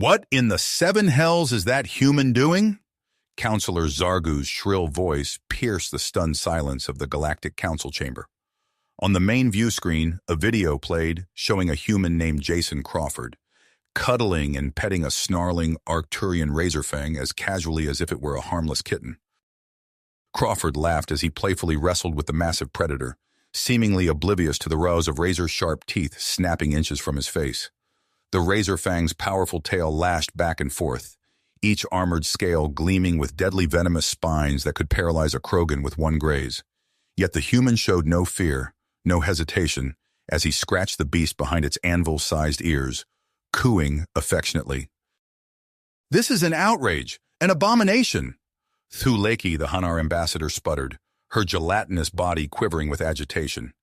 What in the seven hells is that human doing? Counselor Zargu's shrill voice pierced the stunned silence of the Galactic Council chamber. On the main view screen, a video played showing a human named Jason Crawford, cuddling and petting a snarling Arcturian razorfang as casually as if it were a harmless kitten. Crawford laughed as he playfully wrestled with the massive predator, seemingly oblivious to the rows of razor-sharp teeth snapping inches from his face. The razorfang's powerful tail lashed back and forth, each armored scale gleaming with deadly venomous spines that could paralyze a Krogan with one graze. Yet the human showed no fear, no hesitation, as he scratched the beast behind its anvil-sized ears, cooing affectionately. "This is an outrage, an abomination!" Thuleki, the Hanar ambassador, sputtered, her gelatinous body quivering with agitation.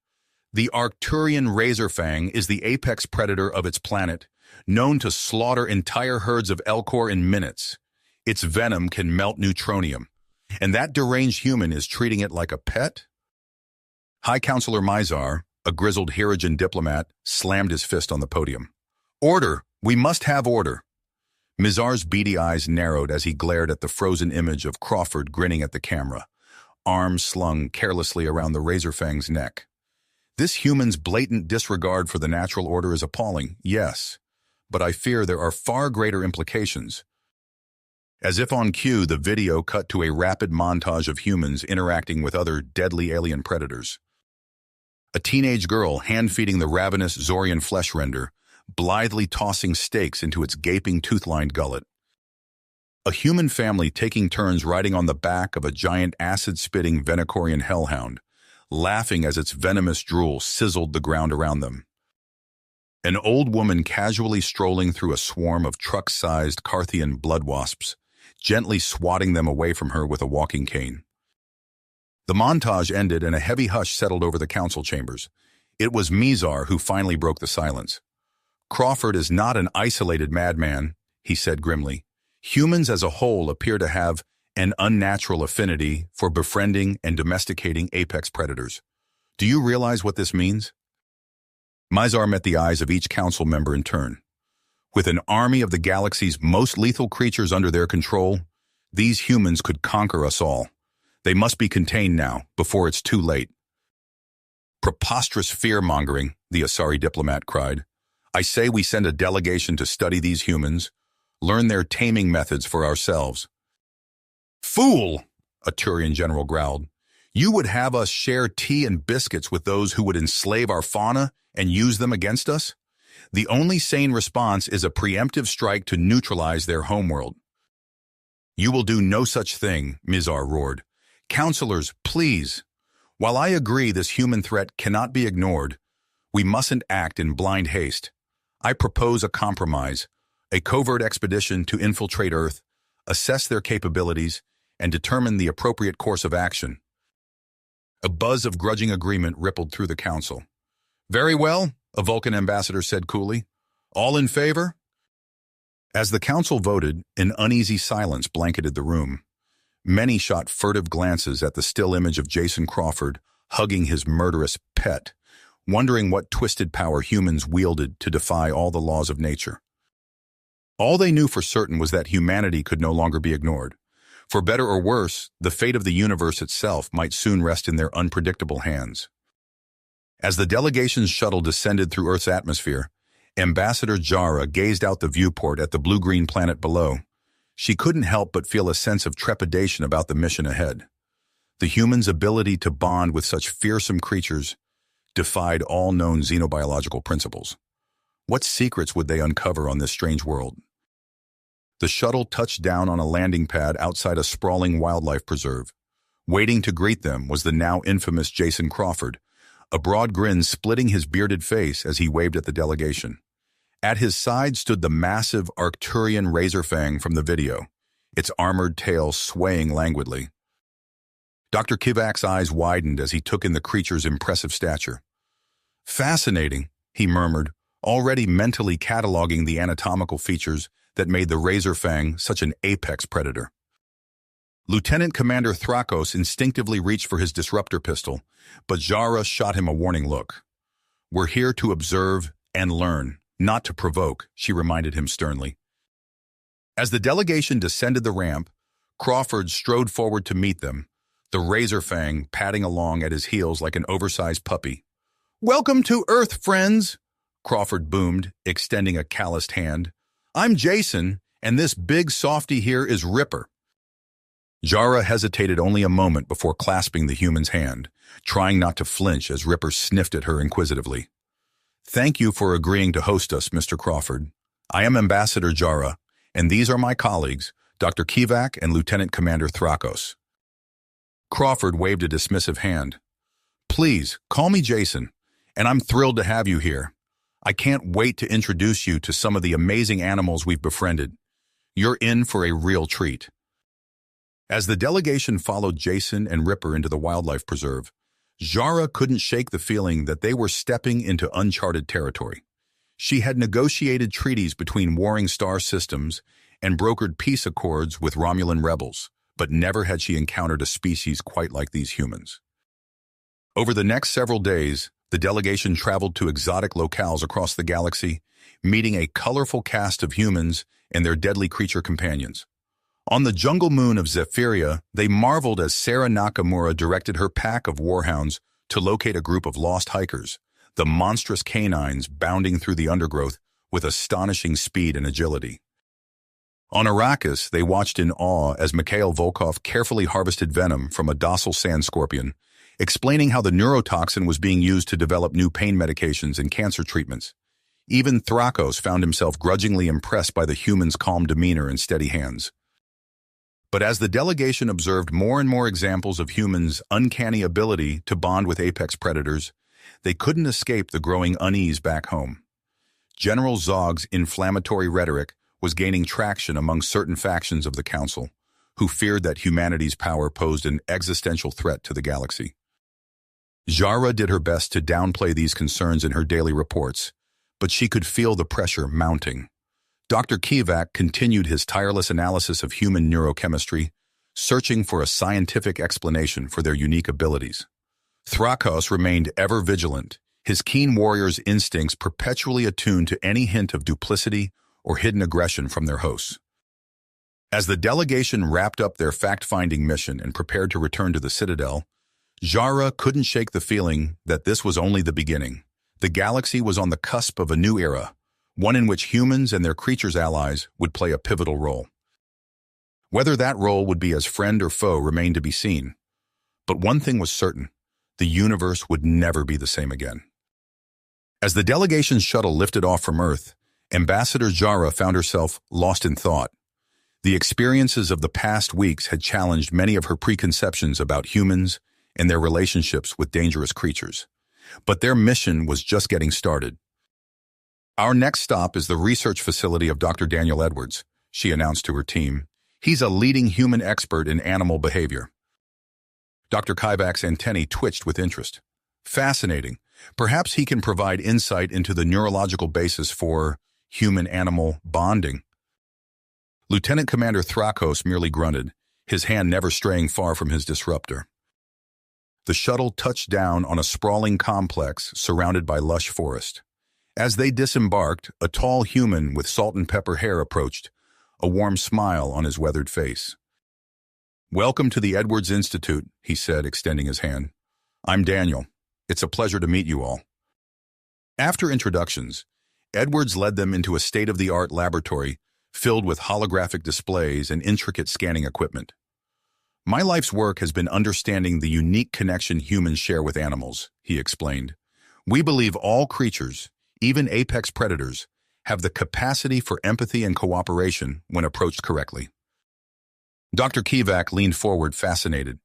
The Arcturian razorfang is the apex predator of its planet, known to slaughter entire herds of Elcor in minutes. Its venom can melt neutronium, and that deranged human is treating it like a pet? High Counselor Mizar, a grizzled Hirijan diplomat, slammed his fist on the podium. "Order! We must have order!" Mizar's beady eyes narrowed as he glared at the frozen image of Crawford grinning at the camera, arms slung carelessly around the razorfang's neck. This human's blatant disregard for the natural order is appalling, yes, but I fear there are far greater implications. As if on cue, the video cut to a rapid montage of humans interacting with other deadly alien predators. A teenage girl hand-feeding the ravenous Zorian flesh render, blithely tossing steaks into its gaping tooth-lined gullet. A human family taking turns riding on the back of a giant acid-spitting Venacorian hellhound, laughing as its venomous drool sizzled the ground around them. An old woman casually strolling through a swarm of truck-sized Carthian blood wasps, gently swatting them away from her with a walking cane. The montage ended and a heavy hush settled over the council chambers. It was Mizar who finally broke the silence. "Crawford is not an isolated madman," he said grimly. "Humans as a whole appear to have an unnatural affinity for befriending and domesticating apex predators. Do you realize what this means?" Mizar met the eyes of each council member in turn. With an army of the galaxy's most lethal creatures under their control, these humans could conquer us all. They must be contained now, before it's too late. "Preposterous fear-mongering," the Asari diplomat cried. "I say we send a delegation to study these humans, learn their taming methods for ourselves." "Fool!" a Turian general growled. "You would have us share tea and biscuits with those who would enslave our fauna and use them against us? The only sane response is a preemptive strike to neutralize their homeworld." "You will do no such thing," Mizar roared. "Counselors, please. While I agree this human threat cannot be ignored, we mustn't act in blind haste. I propose a compromise, a covert expedition to infiltrate Earth, assess their capabilities, and determine the appropriate course of action." A buzz of grudging agreement rippled through the council. "Very well," a Vulcan ambassador said coolly. "All in favor?" As the council voted, an uneasy silence blanketed the room. Many shot furtive glances at the still image of Jason Crawford hugging his murderous pet, wondering what twisted power humans wielded to defy all the laws of nature. All they knew for certain was that humanity could no longer be ignored. For better or worse, the fate of the universe itself might soon rest in their unpredictable hands. As the delegation's shuttle descended through Earth's atmosphere, Ambassador Jara gazed out the viewport at the blue-green planet below. She couldn't help but feel a sense of trepidation about the mission ahead. The humans' ability to bond with such fearsome creatures defied all known xenobiological principles. What secrets would they uncover on this strange world? The shuttle touched down on a landing pad outside a sprawling wildlife preserve. Waiting to greet them was the now infamous Jason Crawford, a broad grin splitting his bearded face as he waved at the delegation. At his side stood the massive Arcturian razorfang from the video, its armored tail swaying languidly. Dr. Kivak's eyes widened as he took in the creature's impressive stature. "Fascinating," he murmured, already mentally cataloging the anatomical features that made the razorfang such an apex predator. Lieutenant Commander Thrakos instinctively reached for his disruptor pistol, but Jara shot him a warning look. "We're here to observe and learn, not to provoke," she reminded him sternly. As the delegation descended the ramp, Crawford strode forward to meet them, the razor fang padding along at his heels like an oversized puppy. "Welcome to Earth, friends," Crawford boomed, extending a calloused hand. "I'm Jason, and this big softy here is Ripper." Jara hesitated only a moment before clasping the human's hand, trying not to flinch as Ripper sniffed at her inquisitively. "Thank you for agreeing to host us, Mr. Crawford. I am Ambassador Jara, and these are my colleagues, Dr. Kivak and Lieutenant Commander Thrakos." Crawford waved a dismissive hand. "Please, call me Jason, and I'm thrilled to have you here. I can't wait to introduce you to some of the amazing animals we've befriended. You're in for a real treat." As the delegation followed Jason and Ripper into the wildlife preserve, Jara couldn't shake the feeling that they were stepping into uncharted territory. She had negotiated treaties between warring star systems and brokered peace accords with Romulan rebels, but never had she encountered a species quite like these humans. Over the next several days, the delegation traveled to exotic locales across the galaxy, meeting a colorful cast of humans and their deadly creature companions. On the jungle moon of Zephyria, they marveled as Sarah Nakamura directed her pack of warhounds to locate a group of lost hikers, the monstrous canines bounding through the undergrowth with astonishing speed and agility. On Arrakis, they watched in awe as Mikhail Volkov carefully harvested venom from a docile sand scorpion, explaining how the neurotoxin was being used to develop new pain medications and cancer treatments. Even Thrakos found himself grudgingly impressed by the human's calm demeanor and steady hands. But as the delegation observed more and more examples of humans' uncanny ability to bond with apex predators, they couldn't escape the growing unease back home. General Zog's inflammatory rhetoric was gaining traction among certain factions of the Council, who feared that humanity's power posed an existential threat to the galaxy. Jara did her best to downplay these concerns in her daily reports, but she could feel the pressure mounting. Dr. Kivak continued his tireless analysis of human neurochemistry, searching for a scientific explanation for their unique abilities. Thrakos remained ever vigilant, his keen warrior's instincts perpetually attuned to any hint of duplicity or hidden aggression from their hosts. As the delegation wrapped up their fact-finding mission and prepared to return to the Citadel, Jara couldn't shake the feeling that this was only the beginning. The galaxy was on the cusp of a new era, one in which humans and their creatures' allies would play a pivotal role. Whether that role would be as friend or foe remained to be seen. But one thing was certain: the universe would never be the same again. As the delegation's shuttle lifted off from Earth, Ambassador Jara found herself lost in thought. The experiences of the past weeks had challenged many of her preconceptions about humans and their relationships with dangerous creatures. But their mission was just getting started. "Our next stop is the research facility of Dr. Daniel Edwards," she announced to her team. "He's a leading human expert in animal behavior." Dr. Kivak's antennae twitched with interest. "Fascinating. Perhaps he can provide insight into the neurological basis for human-animal bonding." Lieutenant Commander Thrakos merely grunted, his hand never straying far from his disruptor. The shuttle touched down on a sprawling complex surrounded by lush forest. As they disembarked, a tall human with salt and pepper hair approached, a warm smile on his weathered face. "Welcome to the Edwards Institute," he said, extending his hand. "I'm Daniel. It's a pleasure to meet you all." After introductions, Edwards led them into a state-of-the-art laboratory filled with holographic displays and intricate scanning equipment. "My life's work has been understanding the unique connection humans share with animals," he explained. "We believe all creatures, even apex predators, have the capacity for empathy and cooperation when approached correctly." Dr. Kivak leaned forward, fascinated.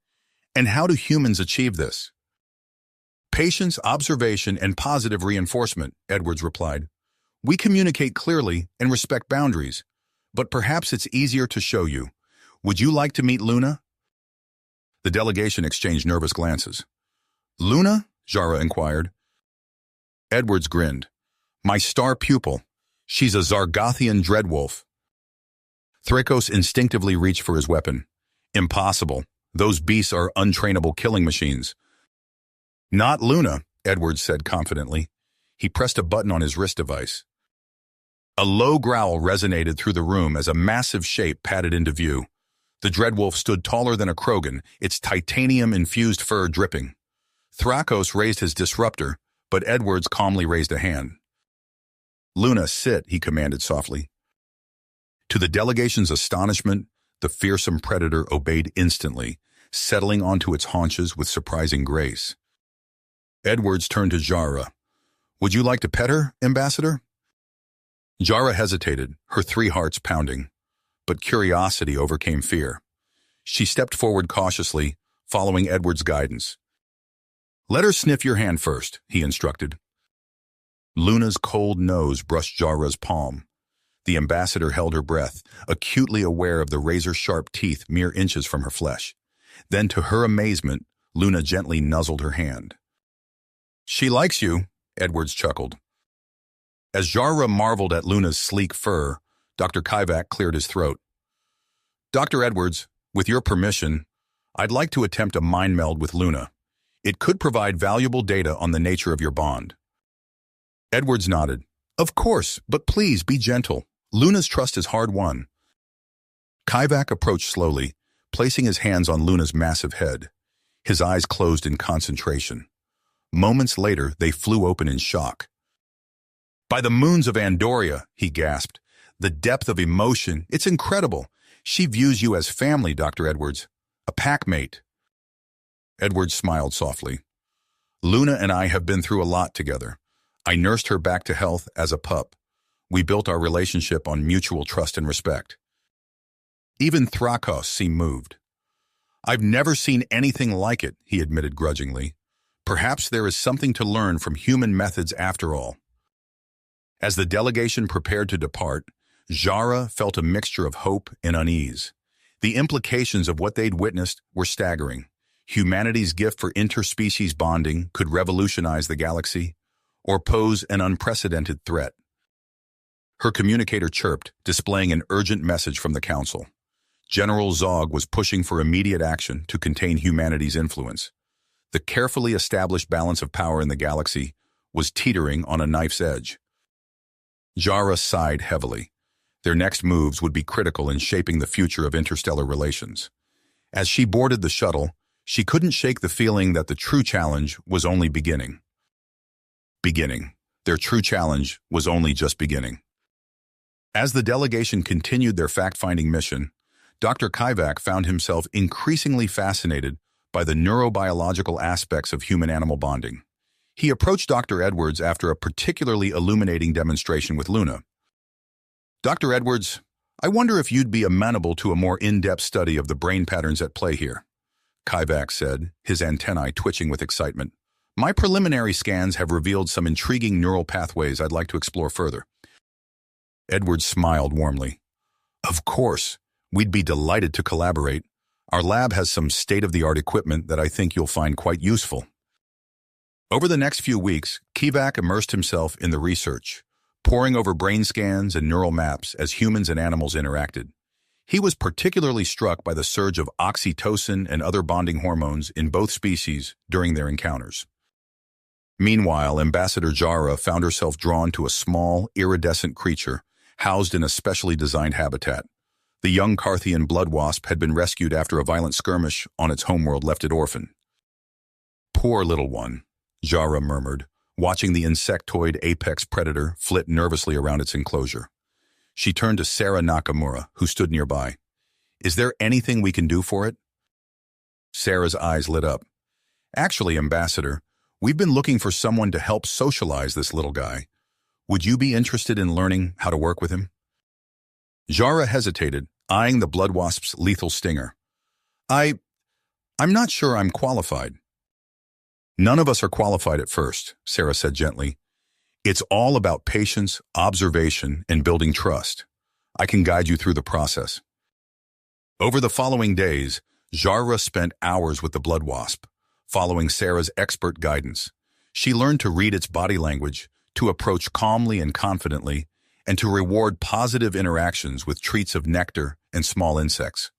"And how do humans achieve this?" "Patience, observation, and positive reinforcement," Edwards replied. "We communicate clearly and respect boundaries, but perhaps it's easier to show you. Would you like to meet Luna?" The delegation exchanged nervous glances. "Luna?" Jara inquired. Edwards grinned. "My star pupil. She's a Zargothian dreadwolf." Thrakos instinctively reached for his weapon. "Impossible. Those beasts are untrainable killing machines." "Not Luna," Edwards said confidently. He pressed a button on his wrist device. A low growl resonated through the room as a massive shape padded into view. The dreadwolf stood taller than a Krogan, its titanium-infused fur dripping. Thrakos raised his disruptor, but Edwards calmly raised a hand. "Luna, sit," he commanded softly. To the delegation's astonishment, the fearsome predator obeyed instantly, settling onto its haunches with surprising grace. Edwards turned to Jara. "Would you like to pet her, Ambassador?" Jara hesitated, her 3 hearts pounding, but curiosity overcame fear. She stepped forward cautiously, following Edwards' guidance. "Let her sniff your hand first," he instructed. Luna's cold nose brushed Jara's palm. The ambassador held her breath, acutely aware of the razor-sharp teeth mere inches from her flesh. Then, to her amazement, Luna gently nuzzled her hand. "She likes you," Edwards chuckled. As Jara marveled at Luna's sleek fur, Dr. Kivak cleared his throat. "Dr. Edwards, with your permission, I'd like to attempt a mind meld with Luna. It could provide valuable data on the nature of your bond." Edwards nodded. "Of course, but please be gentle. Luna's trust is hard-won." Kivak approached slowly, placing his hands on Luna's massive head. His eyes closed in concentration. Moments later, they flew open in shock. "By the moons of Andoria," he gasped. "The depth of emotion, it's incredible. She views you as family, Dr. Edwards. A packmate." Edwards smiled softly. "Luna and I have been through a lot together. I nursed her back to health as a pup. We built our relationship on mutual trust and respect." Even Thrakos seemed moved. "I've never seen anything like it," he admitted grudgingly. "Perhaps there is something to learn from human methods after all." As the delegation prepared to depart, Jara felt a mixture of hope and unease. The implications of what they'd witnessed were staggering. Humanity's gift for interspecies bonding could revolutionize the galaxy, or pose an unprecedented threat. Her communicator chirped, displaying an urgent message from the Council. General Zog was pushing for immediate action to contain humanity's influence. The carefully established balance of power in the galaxy was teetering on a knife's edge. Jara sighed heavily. Their next moves would be critical in shaping the future of interstellar relations. As she boarded the shuttle, she couldn't shake the feeling that the true challenge was only beginning. Their true challenge was only just beginning. As the delegation continued their fact-finding mission, Dr. Kivak found himself increasingly fascinated by the neurobiological aspects of human-animal bonding. He approached Dr. Edwards after a particularly illuminating demonstration with Luna. "Dr. Edwards, I wonder if you'd be amenable to a more in-depth study of the brain patterns at play here," Kivak said, his antennae twitching with excitement. "My preliminary scans have revealed some intriguing neural pathways I'd like to explore further." Edwards smiled warmly. "Of course, we'd be delighted to collaborate. Our lab has some state-of-the-art equipment that I think you'll find quite useful." Over the next few weeks, Kivak immersed himself in the research, poring over brain scans and neural maps as humans and animals interacted. He was particularly struck by the surge of oxytocin and other bonding hormones in both species during their encounters. Meanwhile, Ambassador Jara found herself drawn to a small, iridescent creature housed in a specially designed habitat. The young Carthian blood wasp had been rescued after a violent skirmish on its homeworld left it orphaned. "Poor little one," Jara murmured, watching the insectoid apex predator flit nervously around its enclosure. She turned to Sarah Nakamura, who stood nearby. "Is there anything we can do for it?" Sarah's eyes lit up. "Actually, Ambassador, we've been looking for someone to help socialize this little guy. Would you be interested in learning how to work with him?" Jara hesitated, eyeing the blood wasp's lethal stinger. I'm not sure I'm qualified." "None of us are qualified at first," Sarah said gently. "It's all about patience, observation, and building trust. I can guide you through the process." Over the following days, Jara spent hours with the blood wasp, following Sarah's expert guidance. She learned to read its body language, to approach calmly and confidently, and to reward positive interactions with treats of nectar and small insects.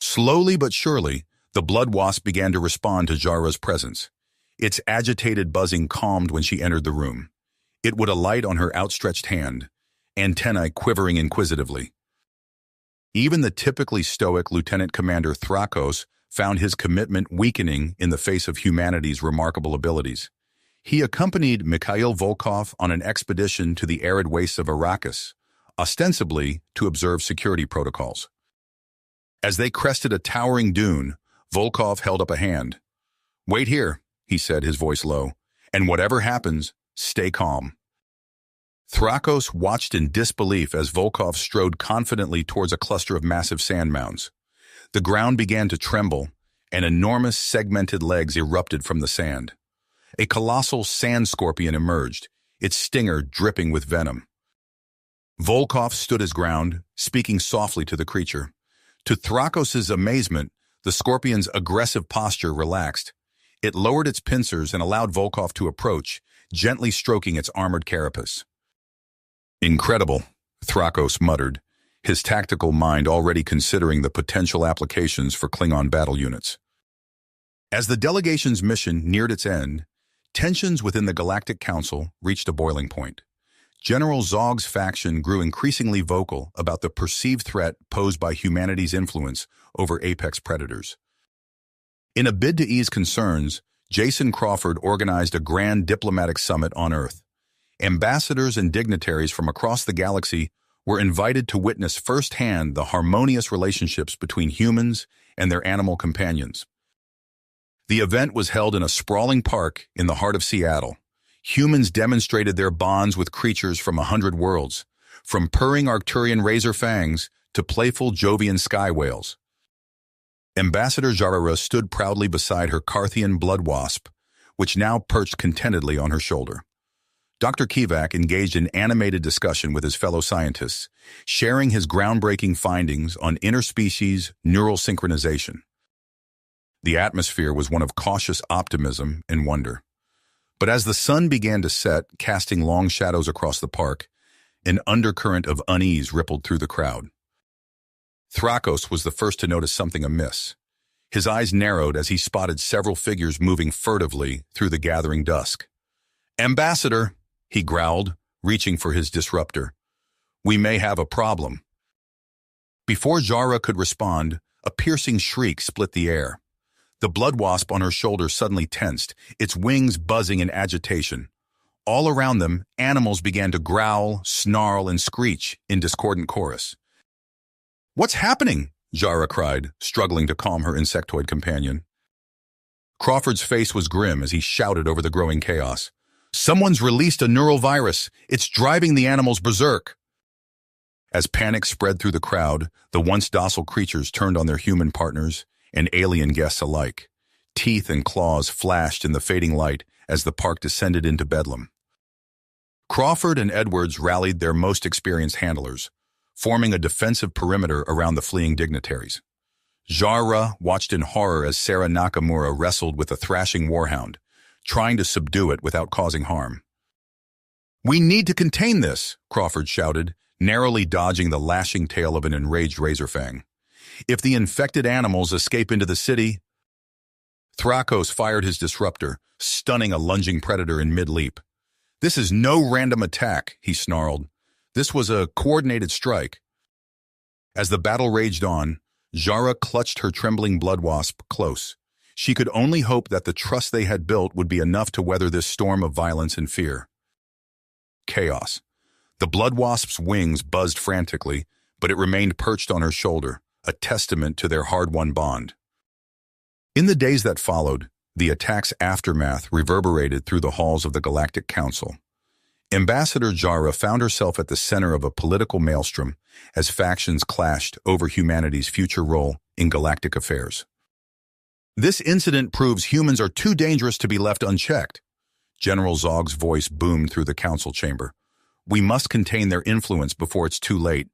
Slowly but surely, the blood wasp began to respond to Jara's presence. Its agitated buzzing calmed when she entered the room. It would alight on her outstretched hand, antennae quivering inquisitively. Even the typically stoic Lieutenant Commander Thrakos found his commitment weakening in the face of humanity's remarkable abilities. He accompanied Mikhail Volkov on an expedition to the arid wastes of Arrakis, ostensibly to observe security protocols. As they crested a towering dune, Volkov held up a hand. "Wait here," he said, his voice low, "and whatever happens, stay calm." Thrakos watched in disbelief as Volkov strode confidently towards a cluster of massive sand mounds. The ground began to tremble, and enormous segmented legs erupted from the sand. A colossal sand scorpion emerged, its stinger dripping with venom. Volkov stood his ground, speaking softly to the creature. To Thrakos' amazement, the scorpion's aggressive posture relaxed. It lowered its pincers and allowed Volkov to approach, gently stroking its armored carapace. "Incredible," Thrakos muttered, his tactical mind already considering the potential applications for Klingon battle units. As the delegation's mission neared its end, tensions within the Galactic Council reached a boiling point. General Zog's faction grew increasingly vocal about the perceived threat posed by humanity's influence over apex predators. In a bid to ease concerns, Jason Crawford organized a grand diplomatic summit on Earth. Ambassadors and dignitaries from across the galaxy were invited to witness firsthand the harmonious relationships between humans and their animal companions. The event was held in a sprawling park in the heart of Seattle. Humans demonstrated their bonds with creatures from 100 worlds, from purring Arcturian razor fangs to playful Jovian sky whales. Ambassador Jarara stood proudly beside her Carthian blood wasp, which now perched contentedly on her shoulder. Dr. Kivak engaged in animated discussion with his fellow scientists, sharing his groundbreaking findings on interspecies neural synchronization. The atmosphere was one of cautious optimism and wonder. But as the sun began to set, casting long shadows across the park, an undercurrent of unease rippled through the crowd. Thrakos was the first to notice something amiss. His eyes narrowed as he spotted several figures moving furtively through the gathering dusk. "Ambassador," he growled, reaching for his disruptor. "We may have a problem." Before Jara could respond, a piercing shriek split the air. The blood wasp on her shoulder suddenly tensed, its wings buzzing in agitation. All around them, animals began to growl, snarl, and screech in discordant chorus. "What's happening?" Jara cried, struggling to calm her insectoid companion. Crawford's face was grim as he shouted over the growing chaos. "Someone's released a neural virus. It's driving the animals berserk." As panic spread through the crowd, the once docile creatures turned on their human partners and alien guests alike. Teeth and claws flashed in the fading light as the park descended into bedlam. Crawford and Edwards rallied their most experienced handlers, forming a defensive perimeter around the fleeing dignitaries. Jara watched in horror as Sarah Nakamura wrestled with a thrashing warhound, trying to subdue it without causing harm. "We need to contain this," Crawford shouted, narrowly dodging the lashing tail of an enraged razorfang. "If the infected animals escape into the city..." Thrakos fired his disruptor, stunning a lunging predator in mid-leap. "This is no random attack," he snarled. "This was a coordinated strike." As the battle raged on, Jara clutched her trembling blood wasp close. She could only hope that the trust they had built would be enough to weather this storm of violence and fear. Chaos. The blood wasp's wings buzzed frantically, but it remained perched on her shoulder, a testament to their hard-won bond. In the days that followed, the attack's aftermath reverberated through the halls of the Galactic Council. Ambassador Jara found herself at the center of a political maelstrom as factions clashed over humanity's future role in galactic affairs. "This incident proves humans are too dangerous to be left unchecked." General Zog's voice boomed through the council chamber. "We must contain their influence before it's too late."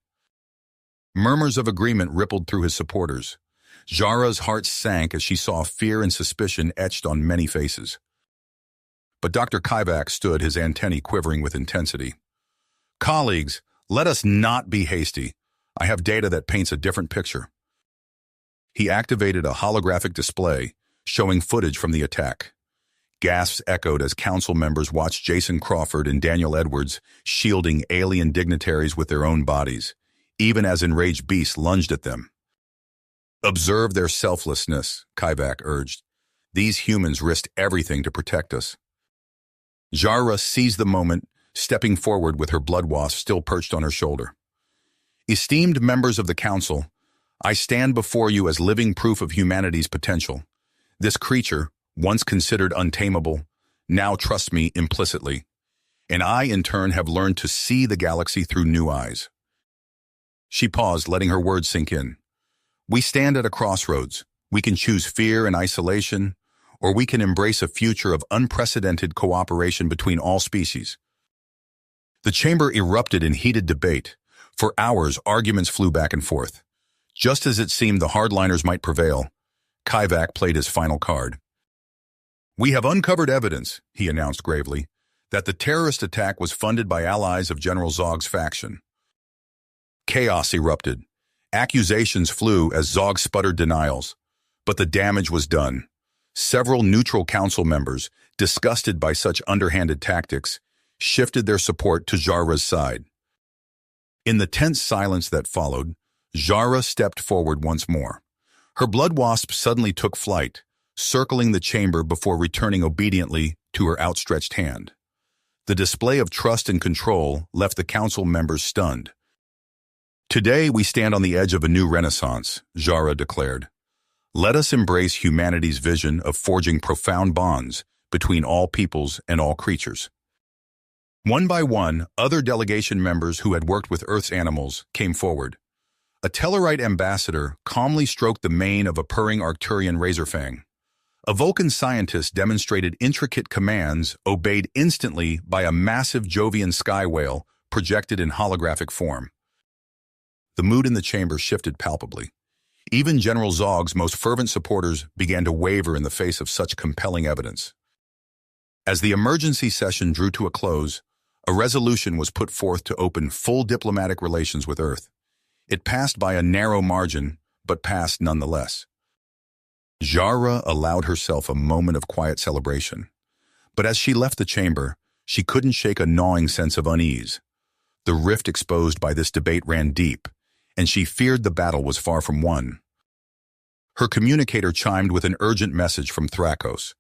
Murmurs of agreement rippled through his supporters. Jara's heart sank as she saw fear and suspicion etched on many faces. But Dr. Kivak stood, his antennae quivering with intensity. "Colleagues, let us not be hasty. I have data that paints a different picture." He activated a holographic display, showing footage from the attack. Gasps echoed as council members watched Jason Crawford and Daniel Edwards shielding alien dignitaries with their own bodies, even as enraged beasts lunged at them. Observe their selflessness, Kivak urged. These humans risked everything to protect us. Jara seized the moment, stepping forward with her blood wasp still perched on her shoulder. Esteemed members of the council, I stand before you as living proof of humanity's potential. This creature, once considered untamable, now trusts me implicitly, and I, in turn, have learned to see the galaxy through new eyes. She paused, letting her words sink in. We stand at a crossroads. We can choose fear and isolation, or we can embrace a future of unprecedented cooperation between all species. The chamber erupted in heated debate. For hours, arguments flew back and forth. Just as it seemed the hardliners might prevail, Kivak played his final card. We have uncovered evidence, he announced gravely, that the terrorist attack was funded by allies of General Zog's faction. Chaos erupted. Accusations flew as Zog sputtered denials, but the damage was done. Several neutral council members, disgusted by such underhanded tactics, shifted their support to Jara's side. In the tense silence that followed, Jara stepped forward once more. Her blood wasp suddenly took flight, circling the chamber before returning obediently to her outstretched hand. The display of trust and control left the council members stunned. Today we stand on the edge of a new renaissance, Jara declared. Let us embrace humanity's vision of forging profound bonds between all peoples and all creatures. One by one, other delegation members who had worked with Earth's animals came forward. A Tellarite ambassador calmly stroked the mane of a purring Arcturian razorfang. A Vulcan scientist demonstrated intricate commands obeyed instantly by a massive Jovian sky whale projected in holographic form. The mood in the chamber shifted palpably. Even General Zog's most fervent supporters began to waver in the face of such compelling evidence. As the emergency session drew to a close, a resolution was put forth to open full diplomatic relations with Earth. It passed by a narrow margin, but passed nonetheless. Jara allowed herself a moment of quiet celebration. But as she left the chamber, she couldn't shake a gnawing sense of unease. The rift exposed by this debate ran deep, and she feared the battle was far from won. Her communicator chimed with an urgent message from Thrakos.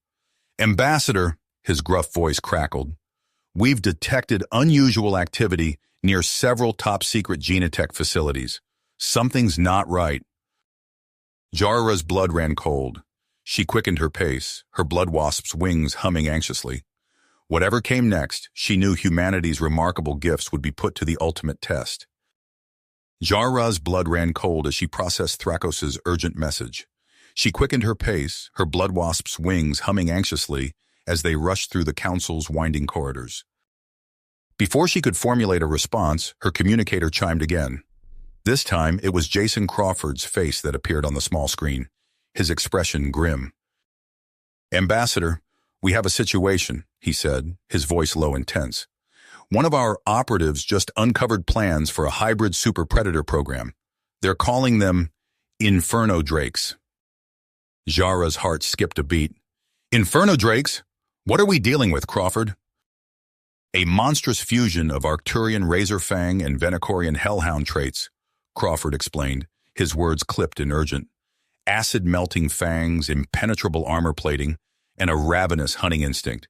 Ambassador, his gruff voice crackled, we've detected unusual activity near several top-secret genotech facilities. Something's not right. Jara's blood ran cold. She quickened her pace, her blood wasp's wings humming anxiously. Whatever came next, she knew humanity's remarkable gifts would be put to the ultimate test. Jara's blood ran cold as she processed Thrakos' urgent message. She quickened her pace, her blood wasp's wings humming anxiously as they rushed through the council's winding corridors. Before she could formulate a response, her communicator chimed again. This time, it was Jason Crawford's face that appeared on the small screen, his expression grim. Ambassador, we have a situation, he said, his voice low and tense. One of our operatives just uncovered plans for a hybrid super predator program. They're calling them Inferno Drakes. Jara's heart skipped a beat. Inferno Drakes? What are we dealing with, Crawford? A monstrous fusion of Arcturian razorfang and Venacorian hellhound traits, Crawford explained, his words clipped and urgent. Acid-melting fangs, impenetrable armor plating, and a ravenous hunting instinct.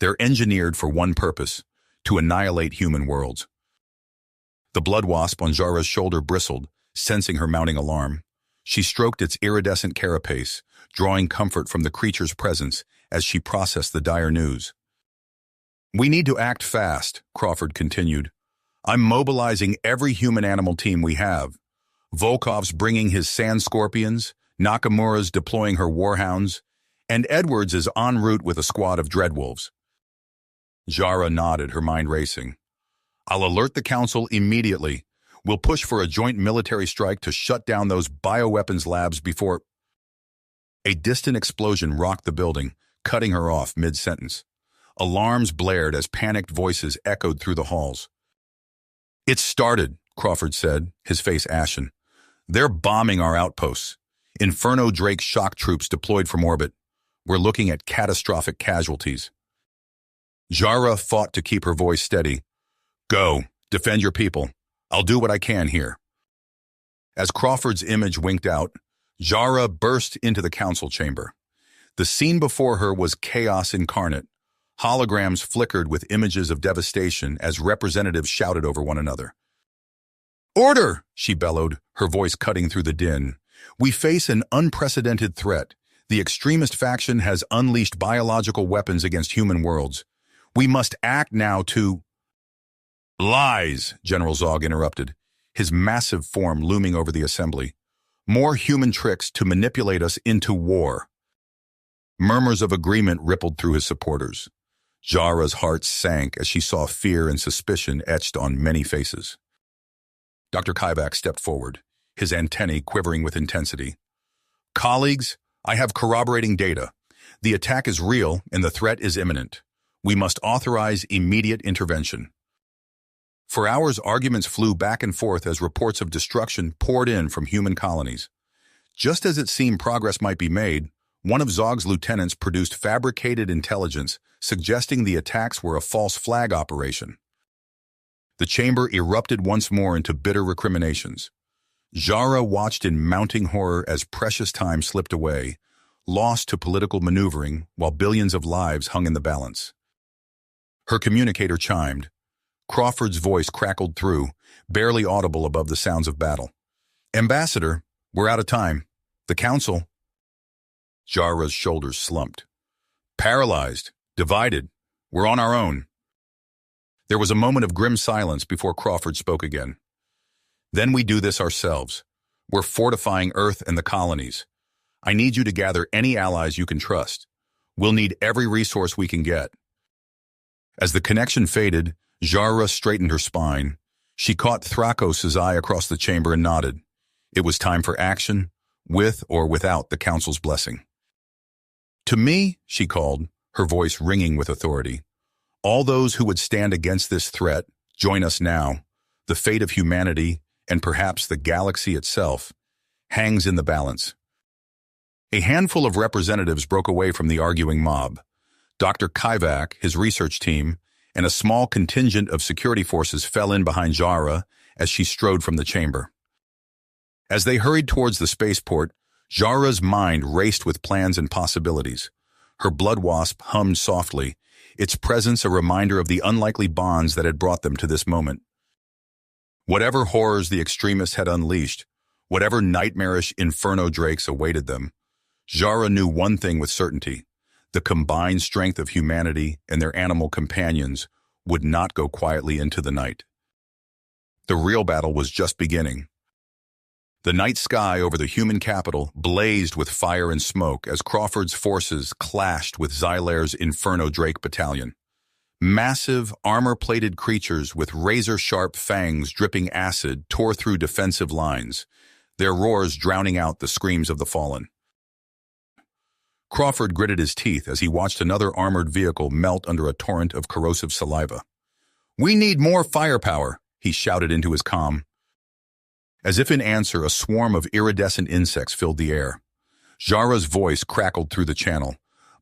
They're engineered for one purpose, to annihilate human worlds. The blood wasp on Jara's shoulder bristled, sensing her mounting alarm. She stroked its iridescent carapace, drawing comfort from the creature's presence as she processed the dire news. We need to act fast, Crawford continued. I'm mobilizing every human-animal team we have. Volkov's bringing his sand scorpions, Nakamura's deploying her warhounds, and Edwards is en route with a squad of dreadwolves. Jara nodded, her mind racing. I'll alert the council immediately. We'll push for a joint military strike to shut down those bioweapons labs before... A distant explosion rocked the building, cutting her off mid-sentence. Alarms blared as panicked voices echoed through the halls. It's started, Crawford said, his face ashen. They're bombing our outposts. Inferno Drake shock troops deployed from orbit. We're looking at catastrophic casualties. Jara fought to keep her voice steady. Go, defend your people. I'll do what I can here. As Crawford's image winked out, Jara burst into the council chamber. The scene before her was chaos incarnate. Holograms flickered with images of devastation as representatives shouted over one another. Order, she bellowed, her voice cutting through the din. We face an unprecedented threat. The extremist faction has unleashed biological weapons against human worlds. We must act now to... Lies, General Zog interrupted, his massive form looming over the assembly. More human tricks to manipulate us into war. Murmurs of agreement rippled through his supporters. Jara's heart sank as she saw fear and suspicion etched on many faces. Dr. Kivak stepped forward, his antennae quivering with intensity. Colleagues, I have corroborating data. The attack is real and the threat is imminent. We must authorize immediate intervention. For hours, arguments flew back and forth as reports of destruction poured in from human colonies. Just as it seemed progress might be made, one of Zog's lieutenants produced fabricated intelligence suggesting the attacks were a false flag operation. The chamber erupted once more into bitter recriminations. Jara watched in mounting horror as precious time slipped away, lost to political maneuvering while billions of lives hung in the balance. Her communicator chimed. Crawford's voice crackled through, barely audible above the sounds of battle. Ambassador, we're out of time. The council... Jara's shoulders slumped. Paralyzed, divided, we're on our own. There was a moment of grim silence before Crawford spoke again. Then we do this ourselves. We're fortifying Earth and the colonies. I need you to gather any allies you can trust. We'll need every resource we can get. As the connection faded, Jara straightened her spine. She caught Thrakos' eye across the chamber and nodded. It was time for action, with or without the council's blessing. To me, she called, her voice ringing with authority. All those who would stand against this threat, join us now. The fate of humanity, and perhaps the galaxy itself, hangs in the balance. A handful of representatives broke away from the arguing mob. Dr. Kivak, his research team, and a small contingent of security forces fell in behind Jara as she strode from the chamber. As they hurried towards the spaceport, Jara's mind raced with plans and possibilities. Her blood wasp hummed softly, its presence a reminder of the unlikely bonds that had brought them to this moment. Whatever horrors the extremists had unleashed, whatever nightmarish inferno drakes awaited them, Jara knew one thing with certainty. The combined strength of humanity and their animal companions would not go quietly into the night. The real battle was just beginning. The night sky over the human capital blazed with fire and smoke as Crawford's forces clashed with Xylair's Inferno Drake battalion. Massive, armor-plated creatures with razor-sharp fangs dripping acid tore through defensive lines, their roars drowning out the screams of the fallen. Crawford gritted his teeth as he watched another armored vehicle melt under a torrent of corrosive saliva. "We need more firepower," he shouted into his comm. As if in answer, a swarm of iridescent insects filled the air. Jara's voice crackled through the channel.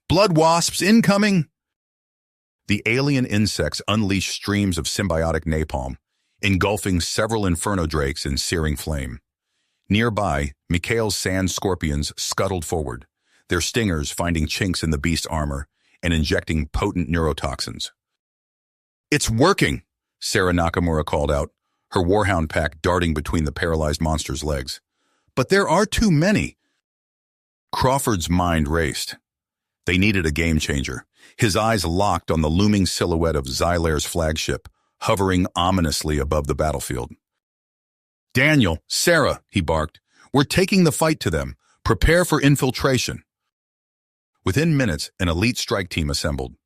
"Blood wasps incoming!" The alien insects unleashed streams of symbiotic napalm, engulfing several inferno drakes in searing flame. Nearby, Mikhail's sand scorpions scuttled forward, their stingers finding chinks in the beast armor and injecting potent neurotoxins. "It's working!" Sarah Nakamura called out, her warhound pack darting between the paralyzed monster's legs. "But there are too many." Crawford's mind raced. They needed a game-changer. His eyes locked on the looming silhouette of Xylair's flagship, hovering ominously above the battlefield. "Daniel, Sarah," he barked, "we're taking the fight to them. Prepare for infiltration." Within minutes, an elite strike team assembled.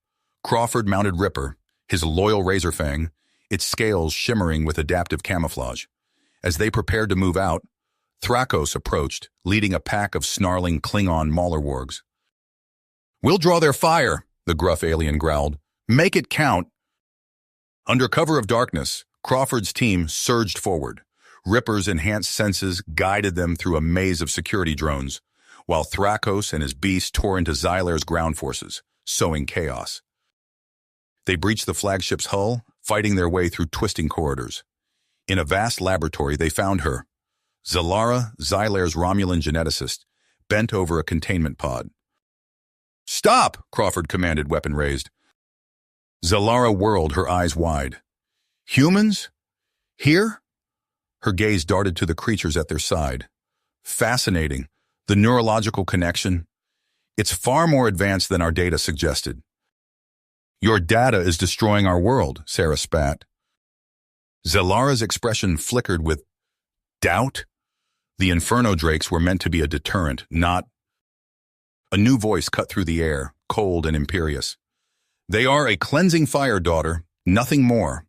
Crawford mounted Ripper, his loyal Razorfang, its scales shimmering with adaptive camouflage. As they prepared to move out, Thrakos approached, leading a pack of snarling Klingon Maulerwargs. "We'll draw their fire," the gruff alien growled. "Make it count." Under cover of darkness, Crawford's team surged forward. Ripper's enhanced senses guided them through a maze of security drones. while Thrakos and his beast tore into Xylair's ground forces, sowing chaos. They breached the flagship's hull, fighting their way through twisting corridors. In a vast laboratory, they found her, Zalara, Xylair's Romulan geneticist, bent over a containment pod. "Stop!" Crawford commanded, weapon raised. Zalara whirled, her eyes wide. "Humans? Here?" Her gaze darted to the creatures at their side. "Fascinating. The neurological connection. It's far more advanced than our data suggested." "Your data is destroying our world," Sarah spat. Zalara's expression flickered with doubt. The Inferno Drakes were meant to be a deterrent, not... A new voice cut through the air, cold and imperious. "They are a cleansing fire, daughter, nothing more."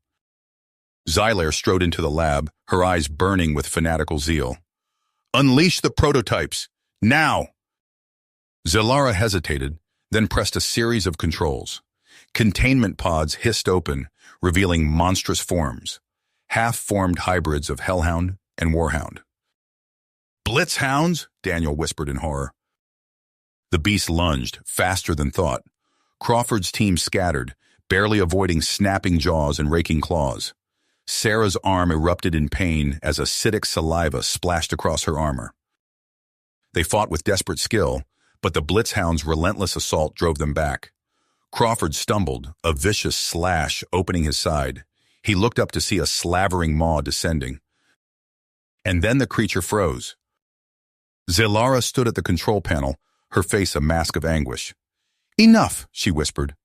Xylair strode into the lab, her eyes burning with fanatical zeal. "Unleash the prototypes, now!" Zalara hesitated, then pressed a series of controls. Containment pods hissed open, revealing monstrous forms, half-formed hybrids of Hellhound and Warhound. "Blitzhounds," Daniel whispered in horror. The beast lunged, faster than thought. Crawford's team scattered, barely avoiding snapping jaws and raking claws. Sarah's arm erupted in pain as acidic saliva splashed across her armor. They fought with desperate skill, but the Blitzhound's relentless assault drove them back. Crawford stumbled, a vicious slash opening his side. He looked up to see a slavering maw descending. And then the creature froze. Zalara stood at the control panel, her face a mask of anguish. "Enough," she whispered.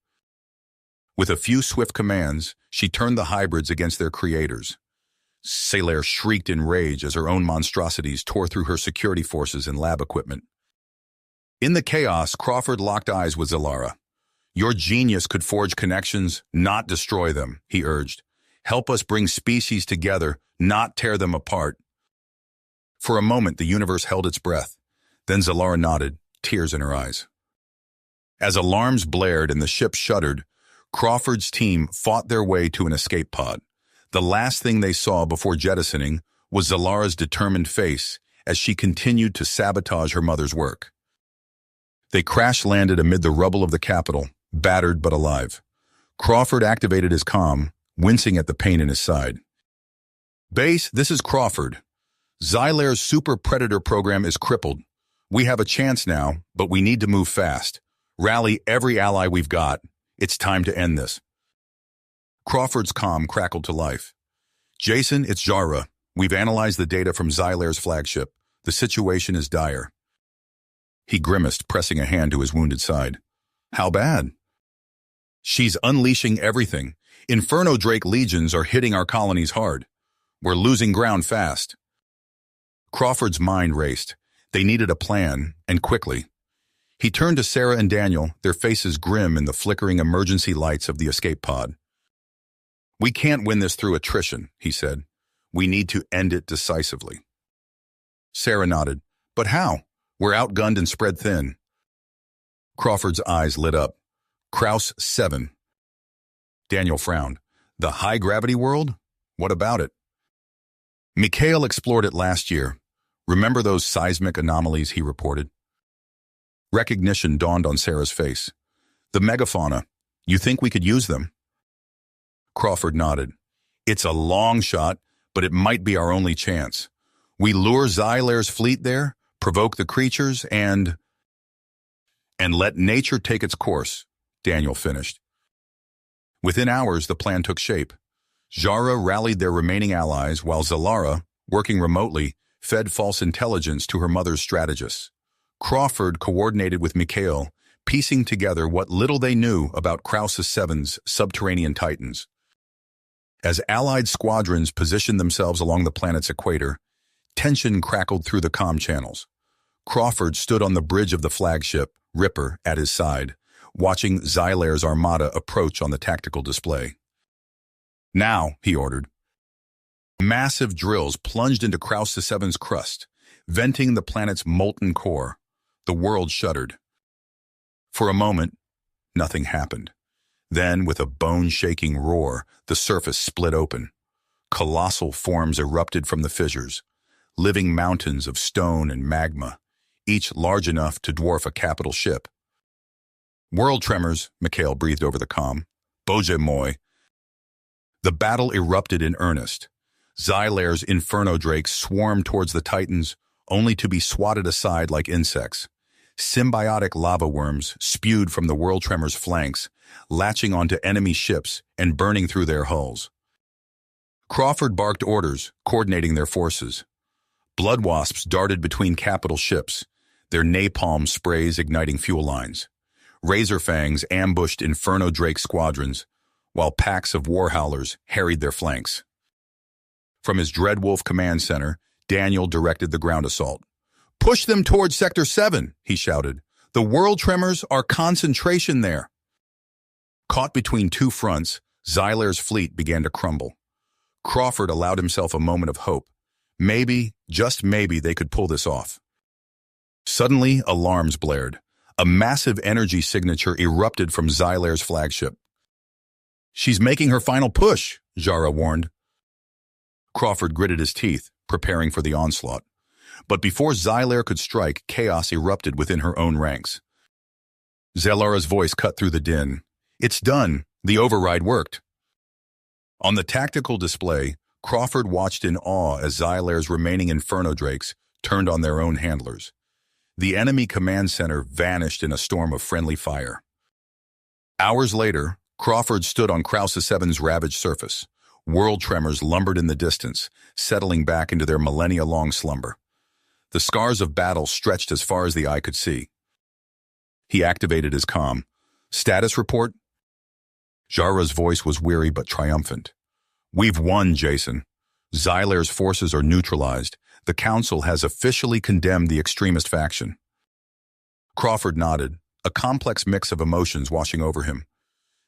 With a few swift commands, she turned the hybrids against their creators. Xylair shrieked in rage as her own monstrosities tore through her security forces and lab equipment. In the chaos, Crawford locked eyes with Zalara. "Your genius could forge connections, not destroy them," he urged. "Help us bring species together, not tear them apart." For a moment, the universe held its breath. Then Zalara nodded, tears in her eyes. As alarms blared and the ship shuddered, Crawford's team fought their way to an escape pod. The last thing they saw before jettisoning was Zalara's determined face as she continued to sabotage her mother's work. They crash-landed amid the rubble of the Capitol, battered but alive. Crawford activated his comm, wincing at the pain in his side. "Base, this is Crawford. Xylair's Super Predator program is crippled. We have a chance now, but we need to move fast. Rally every ally we've got. It's time to end this." Crawford's comm crackled to life. "Jason, it's Jara. We've analyzed the data from Xylair's flagship. The situation is dire." He grimaced, pressing a hand to his wounded side. "How bad?" "She's unleashing everything. Inferno Drake legions are hitting our colonies hard. We're losing ground fast." Crawford's mind raced. They needed a plan, and quickly. He turned to Sarah and Daniel, their faces grim in the flickering emergency lights of the escape pod. "We can't win this through attrition," he said. "We need to end it decisively." Sarah nodded. "But how? We're outgunned and spread thin." Crawford's eyes lit up. "Kraus 7. Daniel frowned. "The high-gravity world? What about it?" "Mikhail explored it last year. Remember those seismic anomalies he reported?" Recognition dawned on Sarah's face. "The megafauna. You think we could use them?" Crawford nodded. "It's a long shot, but it might be our only chance. We lure Xylair's fleet there, provoke the creatures, and let nature take its course," Daniel finished. Within hours, the plan took shape. Jara rallied their remaining allies, while Zalara, working remotely, fed false intelligence to her mother's strategists. Crawford coordinated with Mikhail, piecing together what little they knew about Kraus 7's subterranean titans. As allied squadrons positioned themselves along the planet's equator, tension crackled through the comm channels. Crawford stood on the bridge of the flagship, Ripper at his side, watching Xylair's armada approach on the tactical display. "Now," he ordered. Massive drills plunged into Kraus 7's crust, venting the planet's molten core. The world shuddered. For a moment, nothing happened. Then, with a bone-shaking roar, the surface split open. Colossal forms erupted from the fissures, living mountains of stone and magma, each large enough to dwarf a capital ship. World tremors, Mikhail breathed over the comm. Bože moi. The battle erupted in earnest. Xylair's inferno drakes swarmed towards the Titans, only to be swatted aside like insects. Symbiotic lava worms spewed from the World Tremor's flanks, latching onto enemy ships and burning through their hulls. Crawford barked orders, coordinating their forces. Blood wasps darted between capital ships, their napalm sprays igniting fuel lines. Razorfangs ambushed Inferno Drake squadrons, while packs of warhowlers harried their flanks. From his Dreadwolf command center, Daniel directed the ground assault. "Push them towards Sector 7, he shouted. "The World Tremors are concentration there." Caught between two fronts, Xylair's fleet began to crumble. Crawford allowed himself a moment of hope. Maybe, just maybe, they could pull this off. Suddenly, alarms blared. A massive energy signature erupted from Xylair's flagship. "She's making her final push," Jara warned. Crawford gritted his teeth, preparing for the onslaught. But before Xylair could strike, chaos erupted within her own ranks. Zelara's voice cut through the din. "It's done. The override worked." On the tactical display, Crawford watched in awe as Xylair's remaining Inferno Drakes turned on their own handlers. The enemy command center vanished in a storm of friendly fire. Hours later, Crawford stood on Krauss 7's ravaged surface. World tremors lumbered in the distance, settling back into their millennia-long slumber. The scars of battle stretched as far as the eye could see. He activated his comm. "Status report?" Jara's voice was weary but triumphant. "We've won, Jason. Xylair's forces are neutralized. The Council has officially condemned the extremist faction." Crawford nodded, a complex mix of emotions washing over him.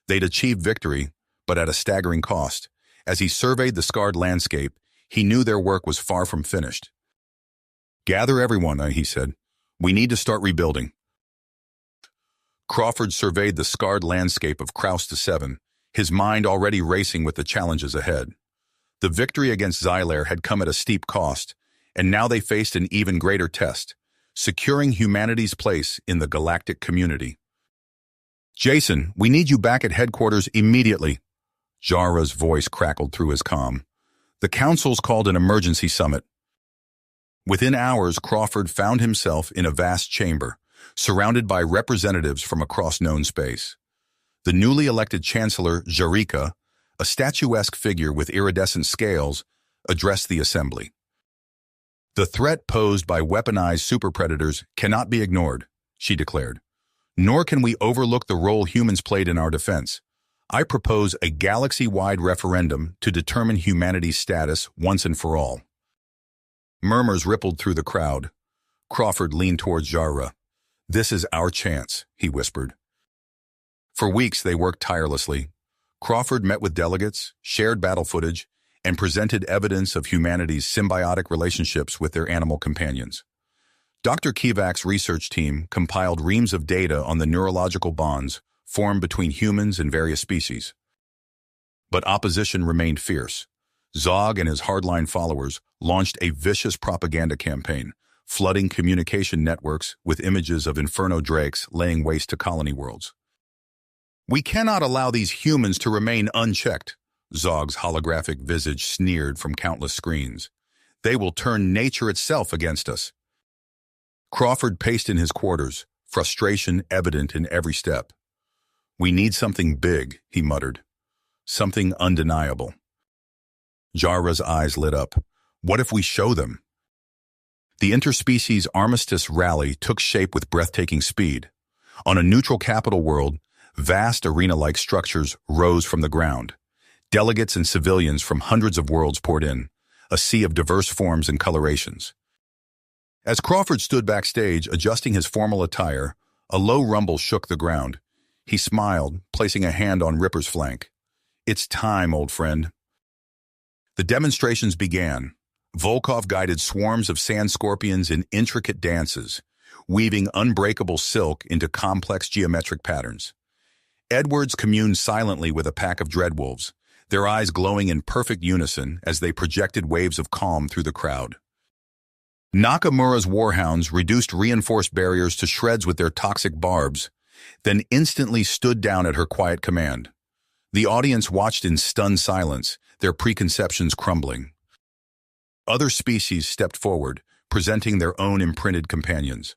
They'd achieved victory, but at a staggering cost. As he surveyed the scarred landscape, he knew their work was far from finished. "Gather everyone," he said. "We need to start rebuilding." Crawford surveyed the scarred landscape of Krauss 7, his mind already racing with the challenges ahead. The victory against Xylair had come at a steep cost, and now they faced an even greater test, securing humanity's place in the galactic community. "Jason, we need you back at headquarters immediately." Jara's voice crackled through his comm. "The Council's called an emergency summit." Within hours, Crawford found himself in a vast chamber, surrounded by representatives from across known space. The newly elected Chancellor, Jarika, a statuesque figure with iridescent scales, addressed the assembly. "The threat posed by weaponized super-predators cannot be ignored," she declared. "Nor can we overlook the role humans played in our defense. I propose a galaxy-wide referendum to determine humanity's status once and for all." Murmurs rippled through the crowd. Crawford leaned towards Jara. "This is our chance," he whispered. For weeks they worked tirelessly. Crawford met with delegates, shared battle footage, and presented evidence of humanity's symbiotic relationships with their animal companions. Dr. Kivak's research team compiled reams of data on the neurological bonds formed between humans and various species. But opposition remained fierce. Zog and his hardline followers launched a vicious propaganda campaign, flooding communication networks with images of Inferno Drakes laying waste to colony worlds. "We cannot allow these humans to remain unchecked," Zog's holographic visage sneered from countless screens. "They will turn nature itself against us." Crawford paced in his quarters, frustration evident in every step. "We need something big," he muttered. "Something undeniable." Jara's eyes lit up. "What if we show them?" The interspecies armistice rally took shape with breathtaking speed. On a neutral capital world, vast arena-like structures rose from the ground. Delegates and civilians from hundreds of worlds poured in, a sea of diverse forms and colorations. As Crawford stood backstage, adjusting his formal attire, a low rumble shook the ground. He smiled, placing a hand on Ripper's flank. "It's time, old friend." The demonstrations began. Volkov guided swarms of sand scorpions in intricate dances, weaving unbreakable silk into complex geometric patterns. Edwards communed silently with a pack of dreadwolves, their eyes glowing in perfect unison as they projected waves of calm through the crowd. Nakamura's warhounds reduced reinforced barriers to shreds with their toxic barbs, then instantly stood down at her quiet command. The audience watched in stunned silence, their preconceptions crumbling. Other species stepped forward, presenting their own imprinted companions.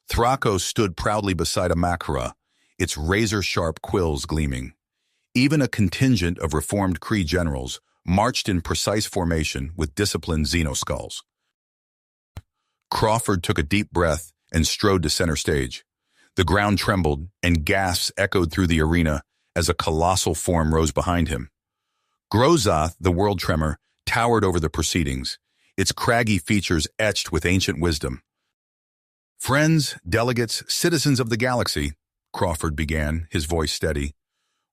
Thrako stood proudly beside a Makara, its razor-sharp quills gleaming. Even a contingent of reformed Kree generals marched in precise formation with disciplined xenoskulls. Crawford took a deep breath and strode to center stage. The ground trembled, and gasps echoed through the arena as a colossal form rose behind him. Grozoth, the world tremor, towered over the proceedings, its craggy features etched with ancient wisdom. "Friends, delegates, citizens of the galaxy," Crawford began, his voice steady.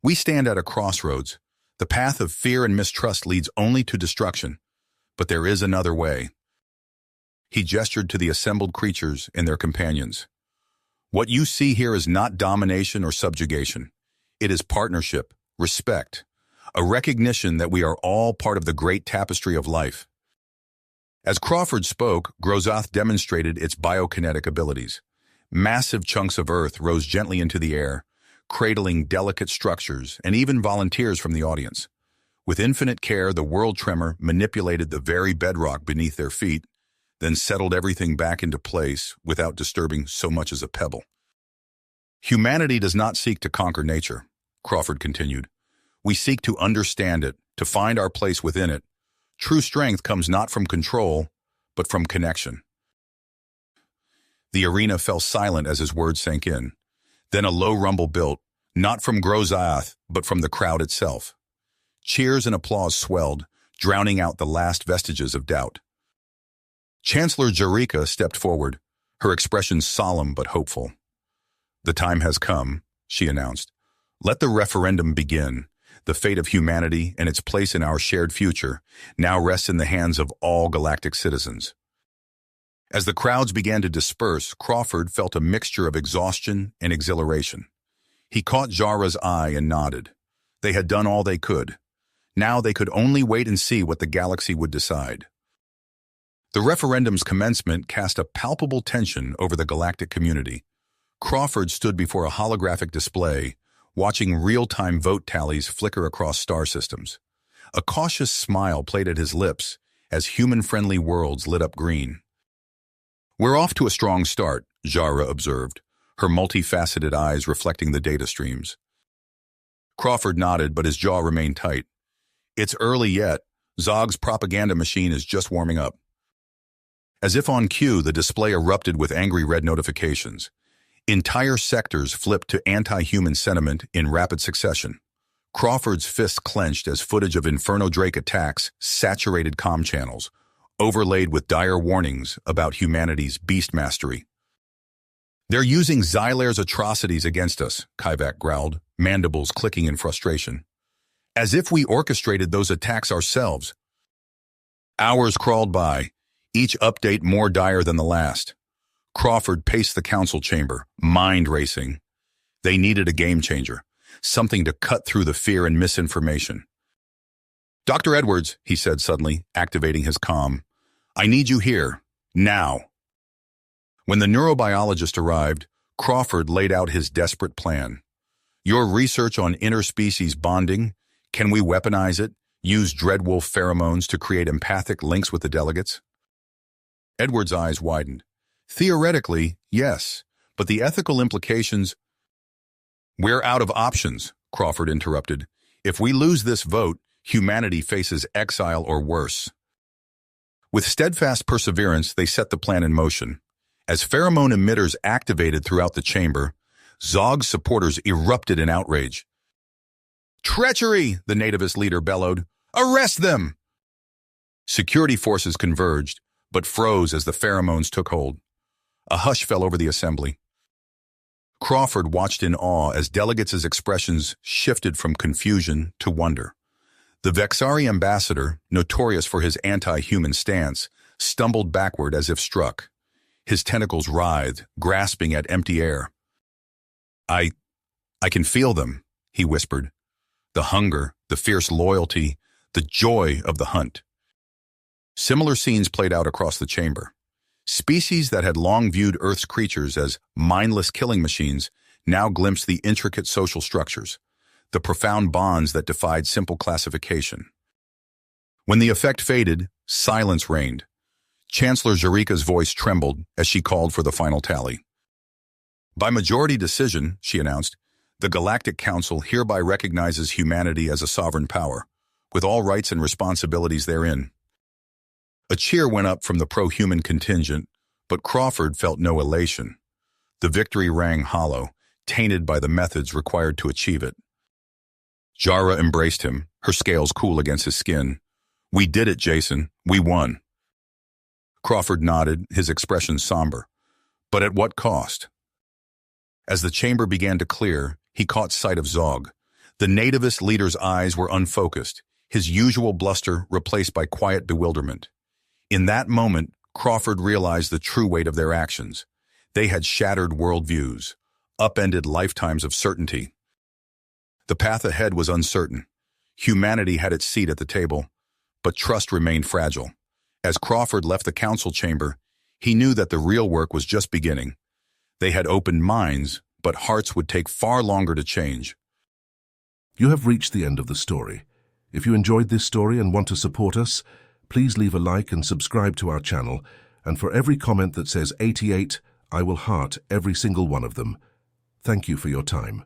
"We stand at a crossroads. The path of fear and mistrust leads only to destruction. But there is another way." He gestured to the assembled creatures and their companions. "What you see here is not domination or subjugation. It is partnership, respect, a recognition that we are all part of the great tapestry of life." As Crawford spoke, Grozoth demonstrated its biokinetic abilities. Massive chunks of earth rose gently into the air, cradling delicate structures and even volunteers from the audience. With infinite care, the world tremor manipulated the very bedrock beneath their feet, then settled everything back into place without disturbing so much as a pebble. "Humanity does not seek to conquer nature," Crawford continued. "We seek to understand it, to find our place within it. True strength comes not from control, but from connection." The arena fell silent as his words sank in. Then a low rumble built, not from Grozoth, but from the crowd itself. Cheers and applause swelled, drowning out the last vestiges of doubt. Chancellor Jarika stepped forward, her expression solemn but hopeful. "The time has come," she announced. "Let the referendum begin. The fate of humanity and its place in our shared future now rests in the hands of all galactic citizens." As the crowds began to disperse, Crawford felt a mixture of exhaustion and exhilaration. He caught Jara's eye and nodded. They had done all they could. Now they could only wait and see what the galaxy would decide. The referendum's commencement cast a palpable tension over the galactic community. Crawford stood before a holographic display, watching real-time vote tallies flicker across star systems. A cautious smile played at his lips as human-friendly worlds lit up green. "We're off to a strong start," Jara observed, her multifaceted eyes reflecting the data streams. Crawford nodded, but his jaw remained tight. "It's early yet. Zog's propaganda machine is just warming up." As if on cue, the display erupted with angry red notifications. Entire sectors flipped to anti-human sentiment in rapid succession. Crawford's fists clenched as footage of Inferno Drake attacks saturated comm channels, overlaid with dire warnings about humanity's beast mastery. "They're using Xylaire's atrocities against us," Kivak growled, mandibles clicking in frustration. "As if we orchestrated those attacks ourselves." Hours crawled by, each update more dire than the last. Crawford paced the council chamber, mind racing. They needed a game changer, something to cut through the fear and misinformation. "Dr. Edwards," he said suddenly, activating his comm, "I need you here, now." When the neurobiologist arrived, Crawford laid out his desperate plan. "Your research on interspecies bonding, can we weaponize it, use Dreadwolf pheromones to create empathic links with the delegates?" Edwards' eyes widened. "Theoretically, yes, but the ethical implications—" "We're out of options," Crawford interrupted. "If we lose this vote, humanity faces exile or worse." With steadfast perseverance, they set the plan in motion. As pheromone emitters activated throughout the chamber, Zog's supporters erupted in outrage. "Treachery!" the nativist leader bellowed. "Arrest them!" Security forces converged, but froze as the pheromones took hold. A hush fell over the assembly. Crawford watched in awe as delegates' expressions shifted from confusion to wonder. The Vexari ambassador, notorious for his anti-human stance, stumbled backward as if struck. His tentacles writhed, grasping at empty air. I can feel them," he whispered. "The hunger, the fierce loyalty, the joy of the hunt." Similar scenes played out across the chamber. Species that had long viewed Earth's creatures as mindless killing machines now glimpsed the intricate social structures, the profound bonds that defied simple classification. When the effect faded, silence reigned. Chancellor Zurika's voice trembled as she called for the final tally. By majority decision, she announced, the Galactic Council hereby recognizes humanity as a sovereign power, with all rights and responsibilities therein. A cheer went up from the pro-human contingent, but Crawford felt no elation. The victory rang hollow, tainted by the methods required to achieve it. Jara embraced him, her scales cool against his skin. We did it, Jason. We won. Crawford nodded, his expression somber. But at what cost? As the chamber began to clear, he caught sight of Zog. The nativist leader's eyes were unfocused, his usual bluster replaced by quiet bewilderment. In that moment, Crawford realized the true weight of their actions. They had shattered worldviews, upended lifetimes of certainty. The path ahead was uncertain. Humanity had its seat at the table, but trust remained fragile. As Crawford left the council chamber, he knew that the real work was just beginning. They had opened minds, but hearts would take far longer to change. You have reached the end of the story. If you enjoyed this story and want to support us, please leave a like and subscribe to our channel, and for every comment that says 88, I will heart every single one of them. Thank you for your time.